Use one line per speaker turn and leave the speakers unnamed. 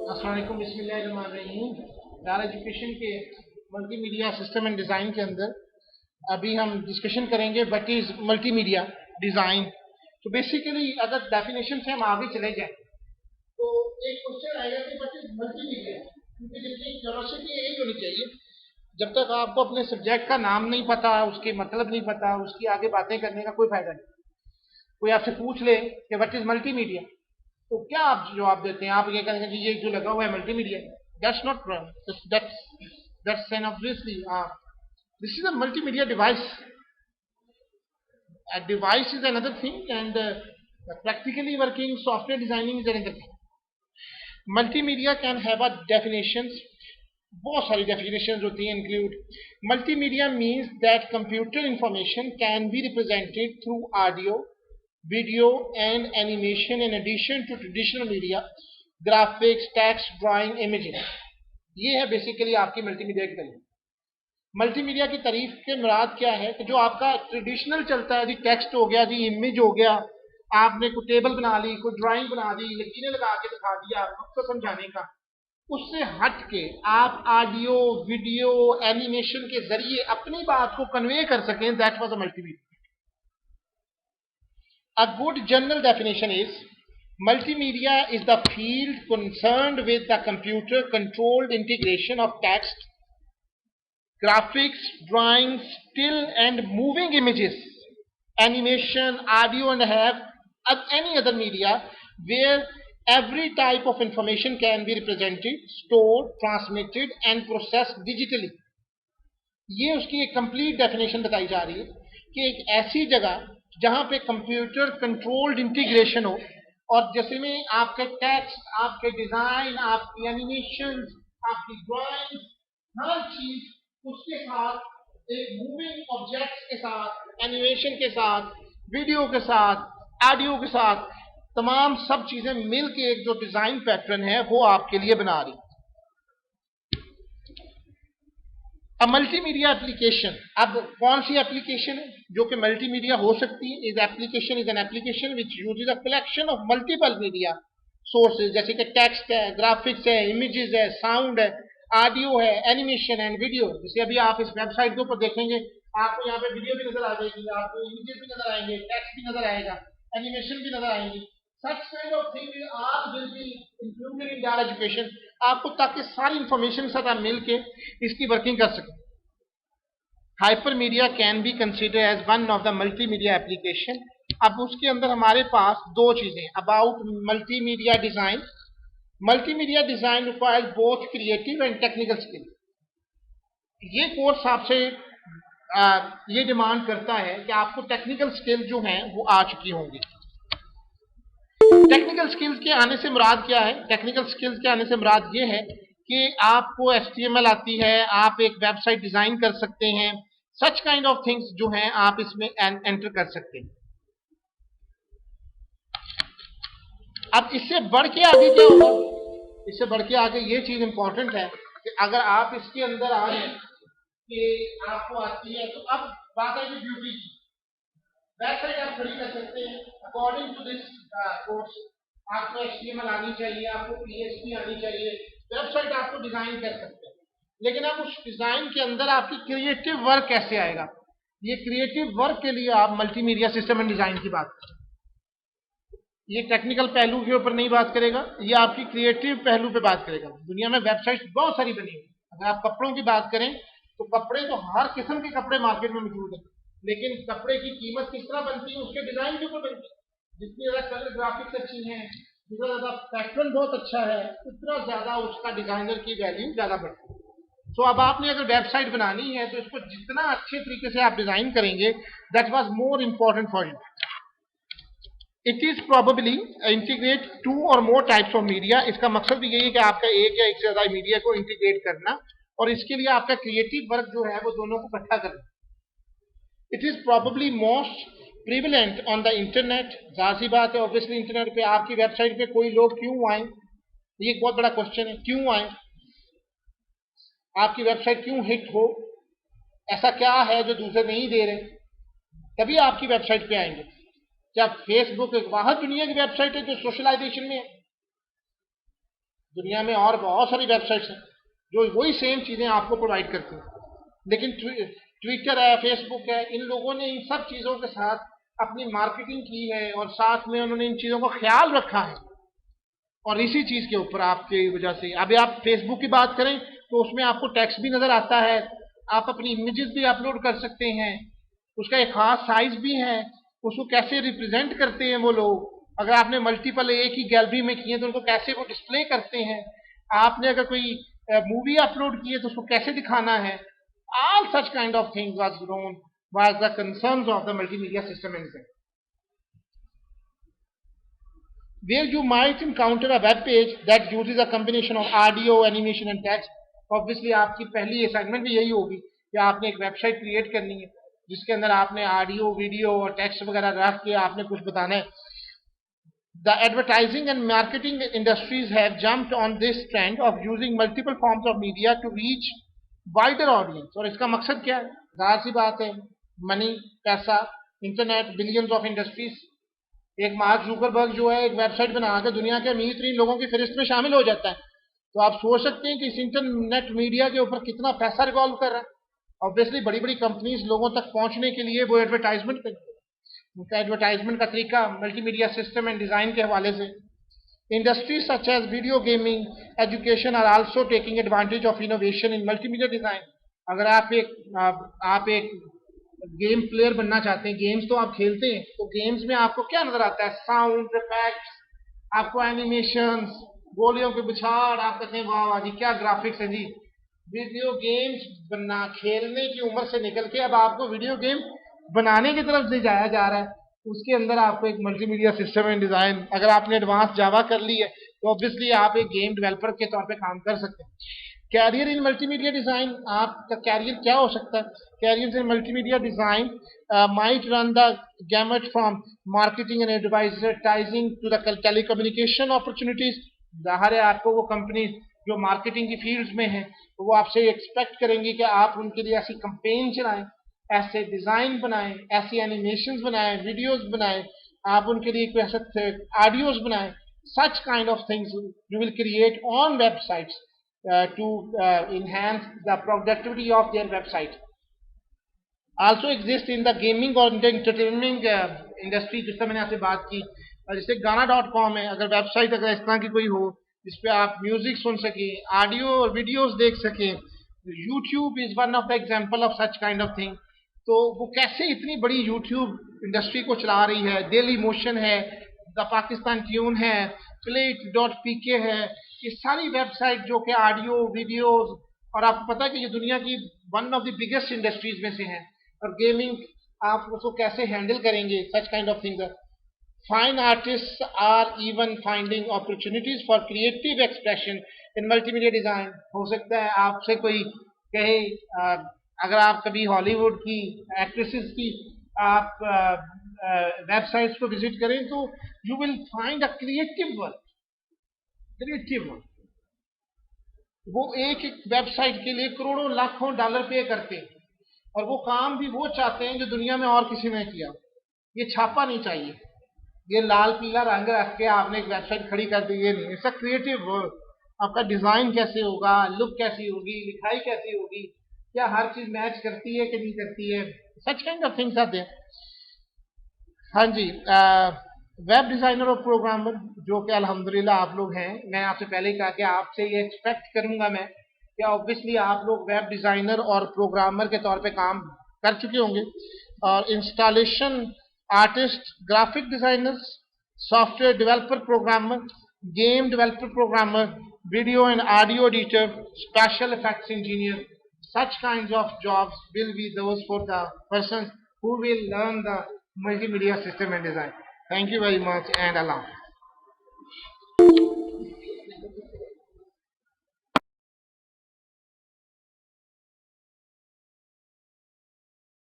अस्सलाम वालेकुम, बिस्मिल्लाहिर्रहमानिर्रहीम। दार एजुकेशन के मल्टीमीडिया सिस्टम एंड डिज़ाइन के अंदर अभी हम डिस्कशन करेंगे व्हाट इज़ मल्टीमीडिया डिज़ाइन। तो बेसिकली अगर डेफिनेशन से हम आगे चले जाएं तो एक क्वेश्चन आएगा कि व्हाट इज़ मल्टीमीडिया, क्योंकि देखिए क्यूरियोसिटी यही होनी चाहिए। जब तक आपको अपने सब्जेक्ट का नाम नहीं पता, उसके मतलब नहीं पता, उसकी आगे बातें करने का कोई फायदा नहीं। कोई आपसे पूछ ले कि व्हाट इज़ मल्टीमीडिया, तो क्या आप जवाब देते हैं? आप ये कहेंगे कि ये जो लगा हुआ है multimedia. That's not that's an obviously this is a multimedia device. A device is another thing, and practically working software designing is another thing. Multimedia can have a definitions. बहुत सारी definitions होती हैं, include multimedia means that computer information can be represented through audio, video and animation in addition to traditional media, graphics, text, drawing, imaging. ये है basically आपकी multimedia की तारीफ। Multimedia की तारीफ के मुराद क्या है कि जो आपका ट्रेडिशनल चलता है जी, टेक्स्ट हो गया जी, इमेज हो गया, आपने कोई टेबल बना ली, कोई ड्राइंग बना दी, लकीरें लगा के दिखा दिया मकसद समझाने का, उससे हट के आप ऑडियो, वीडियो, एनिमेशन के जरिए अपनी बात को कन्वे कर सकें, that was a multimedia. A good general definition is multimedia is the field concerned with the computer controlled integration of text, graphics, drawings, still and moving images, animation, audio and have any other media where every type of information can be represented, stored, transmitted and processed digitally. ये उसकी एक complete definition बताई जा रही है कि एक ऐसी जगह जहां पे कंप्यूटर कंट्रोल्ड इंटीग्रेशन हो, और जैसे में आपके टेक्स्ट, आपके डिजाइन, आपकी एनिमेशन, आपकी ड्राइंग, हर चीज उसके साथ एक मूविंग ऑब्जेक्ट्स के साथ, एनिमेशन के साथ, वीडियो के साथ, ऑडियो के साथ, तमाम सब चीजें मिलके एक जो डिजाइन पैटर्न है वो आपके लिए बना रही। अब मल्टीमीडिया एप्लीकेशन, अब कौन सी एप्लीकेशन है जो कि मल्टीमीडिया हो सकती है? Is application is an application which uses a collection of multiple media sources, जैसे कि टेक्स्ट है, ग्राफिक्स है, इमेजेस है, साउंड है, ऑडियो है, एनिमेशन एंड वीडियो। जैसे अभी आप इस वेबसाइट के ऊपर देखेंगे, आपको यहाँ पे वीडियो भी नजर आ जाएगी, आपको इमेजेस भी नजर आएंगे, टेक्स्ट भी नजर आएगा, एनिमेशन भी नजर आएंगी। Such kind of thing will be included in data education, आपको ताकि सारी इंफॉर्मेशन साथ आप मिलके इसकी वर्किंग कर सकें। Hypermedia can be consider as one of the multimedia application. अब उसके अंदर हमारे पास दो चीजें about multimedia design. Multimedia design requires both creative and technical skill. ये कोर्स आपसे ये डिमांड करता है कि आपको टेक्निकल स्किल जो हैं वो आ चुकी होंगी। टेक्निकल स्किल्स के आने से मुराद क्या है? टेक्निकल स्किल्स के आने से मुराद ये है कि आपको HTML आती है, आप एक वेबसाइट डिजाइन कर सकते हैं, सच काइंड ऑफ थिंग्स जो हैं आप इसमें एंटर कर सकते हैं। अब इससे बढ़ के आगे क्या होगा? इससे बढ़ के आगे ये चीज इंपॉर्टेंट है कि अगर आप इसके अंदर आ रहे हैं कि आपको आती है, तो अब बात है कि ब्यूटी की वेबसाइट आप खड़ी कर सकते हैं अकॉर्डिंग टू दिस कोर्स। आपको HTML आनी चाहिए, आपको PHP आनी चाहिए, वेबसाइट आपको डिजाइन कर सकते हैं। लेकिन अब उस डिजाइन के अंदर आपकी क्रिएटिव वर्क कैसे आएगा? ये क्रिएटिव वर्क के लिए आप मल्टीमीडिया सिस्टम एंड डिजाइन की बात करें। ये टेक्निकल पहलू के ऊपर नहीं बात करेगा, ये आपकी क्रिएटिव पहलू पे बात करेगा। दुनिया में वेबसाइट्स बहुत सारी बनी हुई। अगर आप कपड़ों की बात करें तो कपड़े तो हर किस्म के कपड़े मार्केट में मौजूद है, लेकिन कपड़े की कीमत किस तरह बनती है? उसके डिजाइन के ऊपर बनती है। जितनी ज्यादा कलर ग्राफिक्स अच्छी हैं, जितना ज्यादा पैटर्न बहुत अच्छा है, उतना ज्यादा उसका डिजाइनर की वैल्यू ज्यादा बढ़ती है। तो अब आपने अगर वेबसाइट बनानी है तो इसको जितना अच्छे तरीके से आप डिजाइन करेंगे, that was more important for you. It is probably integrate to और मोर टाइप्स ऑफ मीडिया। इसका मकसद भी यही है कि आपका एक या एक से ज्यादा मीडिया को इंटीग्रेट करना, और इसके लिए आपका क्रिएटिव वर्क जो है वो दोनों को इकट्ठा करना। It is probably most prevalent on the internet. जाहिर सी बात है, ऑब्वियसली इंटरनेट पे आपकी वेबसाइट पे कोई लोग क्यों आए? ये एक बहुत बड़ा क्वेश्चन है, क्यों आए? आपकी वेबसाइट क्यों हिट हो? ऐसा क्या है जो दूसरे नहीं दे रहे? तभी आपकी वेबसाइट पे आएंगे। क्या फेसबुक एक वाहिद दुनिया की वेबसाइट है जो सोशलाइजेशन में है? दुनिया में और बहुत सारी वेबसाइट्स हैं जो वही सेम चीज़ें आपको प्रोवाइड करती हैं, लेकिन ट्विटर है, फेसबुक है, इन लोगों ने इन सब चीज़ों के साथ अपनी मार्केटिंग की है और साथ में उन्होंने इन चीज़ों का ख्याल रखा है। और इसी चीज़ के ऊपर आपकी वजह से अभी आप फेसबुक की बात करें तो उसमें आपको टेक्स्ट भी नज़र आता है, आप अपनी इमेजेस भी अपलोड कर सकते हैं, उसका एक खास साइज भी है, उसको कैसे रिप्रेजेंट करते हैं वो लोग, अगर आपने मल्टीपल एक ही गैलरी में किए तो उनको कैसे वो डिस्प्ले करते हैं, आपने अगर कोई मूवी अपलोड की है तो उसको कैसे दिखाना है, all such kind of things was the concerns of the multimedia system engineering. Where you might encounter a web page that uses a combination of audio, animation and text. Obviously आपकी पहली assignment भी यही होगी कि आपने एक website create करनी है जिसके अंदर आपने ऑडियो, वीडियो और टेक्स्ट वगैरह रख के आपने कुछ बताना है. The advertising and marketing industries have jumped on this trend of using multiple forms of media to reach wider audience. और इसका मकसद क्या है? जाहिर सी बात है, मनी, पैसा, इंटरनेट, बिलियंस ऑफ इंडस्ट्रीज. एक मार्क जुकरबर्ग जो है एक वेबसाइट बनाकर दुनिया के अमीर तरीन लोगों की फहरिस्त में शामिल हो जाता है. तो आप सोच सकते हैं कि इस इंटरनेट मीडिया के ऊपर कितना पैसा रिवॉल्व कर रहा है. ऑब्वियसली बड़ी बड़ी कंपनीज लोगों तक पहुंचने के लिए वो एडवर्टाइजमेंट करती है. उनका एडवर्टाइजमेंट का तरीका मल्टीमीडिया सिस्टम एंड डिज़ाइन के हवाले से. Industries such as video gaming, education are also taking advantage of innovation in multimedia design. अगर आप एक गेम प्लेयर बनना चाहते हैं, गेम्स तो आप खेलते हैं, तो गेम्स में आपको क्या नजर आता है? साउंड इफेक्ट्स, आपको एनिमेशंस, गोलियों के बुछाड़, आप कहते हैं वाह वाह जी क्या ग्राफिक्स है जी. वीडियो गेम्स बनना, खेलने की उम्र से निकल के अब आपको वीडियो गेम बनाने की तरफ ले जाया जा रहा है. उसके अंदर आपको एक मल्टीमीडिया सिस्टम एंड डिजाइन, अगर आपने एडवांस जावा कर ली है तो ऑब्वियसली आप एक गेम डेवलपर के तौर पे काम कर सकते हैं. कैरियर इन मल्टीमीडिया डिजाइन, आपका कैरियर क्या हो सकता है? Career in multimedia design might run the gamut from marketing and advertising to the telecommunication opportunities. जाहिर है आपको वो कंपनी जो मार्केटिंग की फील्ड में है वो आपसे एक्सपेक्ट करेंगी कि आप उनके लिए ऐसी कंपेन चलाएं, ऐसे डिजाइन बनाएं, ऐसी एनिमेशंस बनाएं, वीडियोस बनाएं, आप उनके लिए कोई ऐसे ऑडियोज बनाएं. सच kind of things you will create on websites to enhance the productivity of their website. Also exist in the gaming और entertainment industry, जिससे मैंने आपसे बात की. जैसे गाना.com है, अगर वेबसाइट अगर इस तरह की कोई हो जिसपे आप म्यूजिक सुन सकें, ऑडियो और वीडियोस देख सकें. YouTube is one of the example of such kind of thing. तो वो कैसे इतनी बड़ी YouTube इंडस्ट्री को चला रही है. डेली मोशन है, द पाकिस्तान ट्यून है, play.pk है, ये सारी वेबसाइट जो कि ऑडियो, वीडियोस, और आपको पता है कि ये दुनिया की one of the biggest industries में से है. और गेमिंग आप उसको कैसे हैंडल करेंगे? Such kind of things. Fine artist are even finding opportunities for creative expression in multimedia design. हो सकता है आपसे कोई कहे अगर आप कभी हॉलीवुड की एक्ट्रेसेस की आप वेबसाइट्स को विजिट करें तो you will find a creative work. वो एक वेबसाइट के लिए करोड़ों लाखों डॉलर पे करते हैं और वो काम भी वो चाहते हैं जो दुनिया में और किसी ने किया. ये छापा नहीं चाहिए, ये लाल पीला रंग रख के आपने एक वेबसाइट खड़ी कर दी, ये नहीं. It's a creative work. आपका डिजाइन कैसे होगा, लुक कैसी होगी, लिखाई कैसी होगी, क्या हर चीज मैच करती है कि नहीं करती है. सच काइंड ऑफ थिंग्स आते हैं. हाँ जी, वेब डिज़ाइनर और प्रोग्रामर जो कि अल्हम्दुलिल्लाह आप लोग हैं, मैं आपसे पहले ही कहा कि आपसे ये एक्सपेक्ट करूंगा मैं कि ऑब्वियसली आप लोग वेब डिज़ाइनर और प्रोग्रामर के तौर पे काम कर चुके होंगे. और installation artist, graphic designers, software developer programmer, game developer programmer, video and audio editor, special effects engineer, such kinds of jobs will be those for the persons who will learn the multimedia system and design. Thank you very much and Allah.